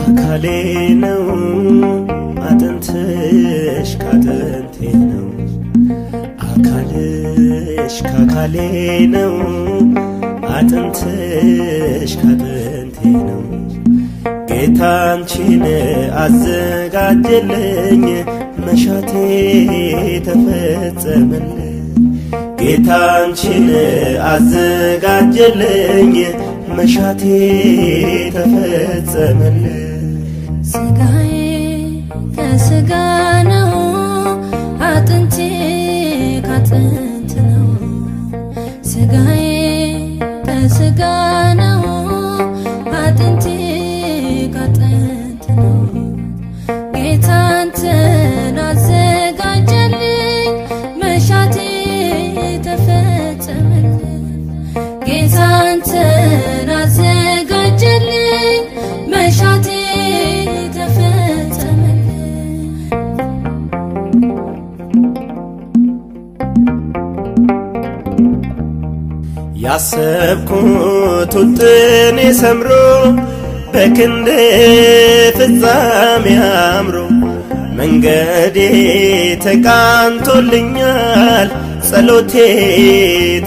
አካሌ ነው አጥንትሽ ካጥንቴ ነው አካልሽ ካካሌ ነው አጥንትሽ ካጥንቴ ነው ጌታ አንቺን አዘጋጀልኝ መሻቴ ተፈጸመልኝ ጌታ አንቺን አዘጋጀልኝ መሻቴ ተፈጸመልኝ ስጋዬ ከስጋ ነው አጥንቴ ካጥንት ነው ስጋዬ ከስጋ ነው አጥንቴ ካጥንት ነው ጌታ አንተን አዘጋጀልኝ መሻቴ ተፈጸመልኝ ጌታ አንተን አዘጋጀልኝ መሻቴ ያሰብኩት ውጥኔ ሰምሮ በክንድ ፍጻሜ አምሮ መንገዴ ተቃንቶልኛል ጸሎቴ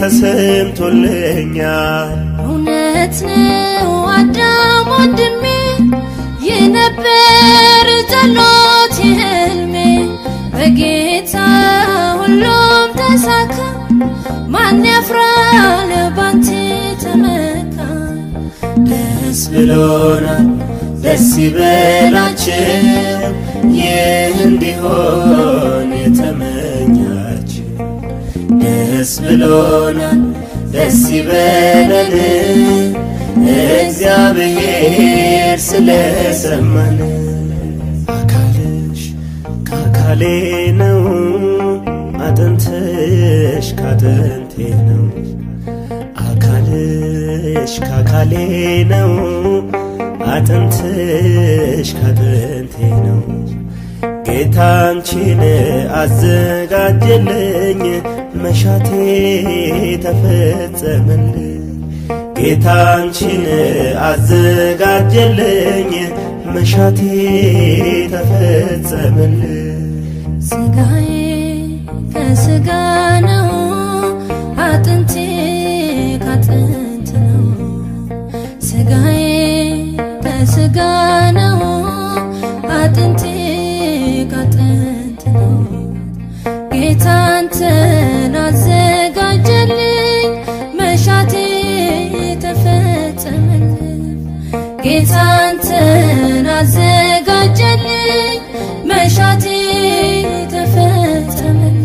ተሰምቶልኛል እውነት ነው አዳም ወንድሜ የነበር ጸሎት ህልሜ በጌታ ሁሉም ተሳካ ማን ያፍራል ባንተ ተመካ ደስ ብሎናል ደስ ይበላችሁ ይህ እንዲሆን የተመኛችሁ ደስ ብሎናል ደስ ይበለን እግዚአብሔር ስለሰማን አካልሽ ካካሌ ነው አጥንትሽ ካጥንቴ ነው አካልሽ ካካሌ ነው አጥንትሽ ካጥንቴ ነው ጌታ አንቺን አዘጋጀልኝ መሻቴ ተፈጸመልኝ ጌታ አንቺን አዘጋጀልኝ መሻቴ ተፈጸመልኝ ስጋዬ ከስጋ ነው አጥንቴ ካጥንት ነው ስጋዬ ከስጋ ነው አጥንቴ ካጥንት ነው ጌታ አንተን አዘጋጀልኝ መሻቴ ተፈጸመልኝ ጌታ አንተን አዘጋጀልኝ መሻቴ ተፈጸመልኝ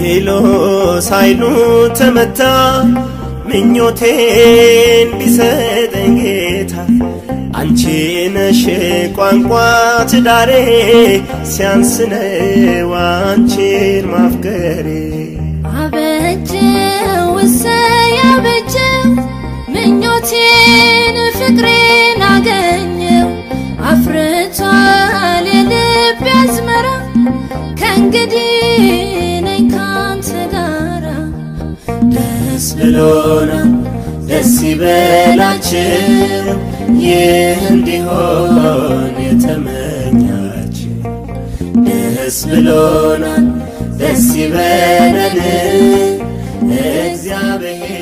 ዲያብሎስ ኃይሉ ተመታ ምኞቴን ቢሰጠኝ ጌታ አንቺ ነሽ ቋንቋ ትዳሬ ሲያንስ ነው አንቺን ማፍቀሬ አበጀው እሰይ አበጀው ምኞቴን ፍቅሬን አገኘው አፍርቷል የልቤ አዝመራ ከእንግዲህ ነኝ ካንተ ጋራ ደስ ብሎናል ደስ ይበላችሁ ይህ እንዲሆን የተመኛችሁ ደስ ብሎናል ደስ ይበለን እግዚአብሔር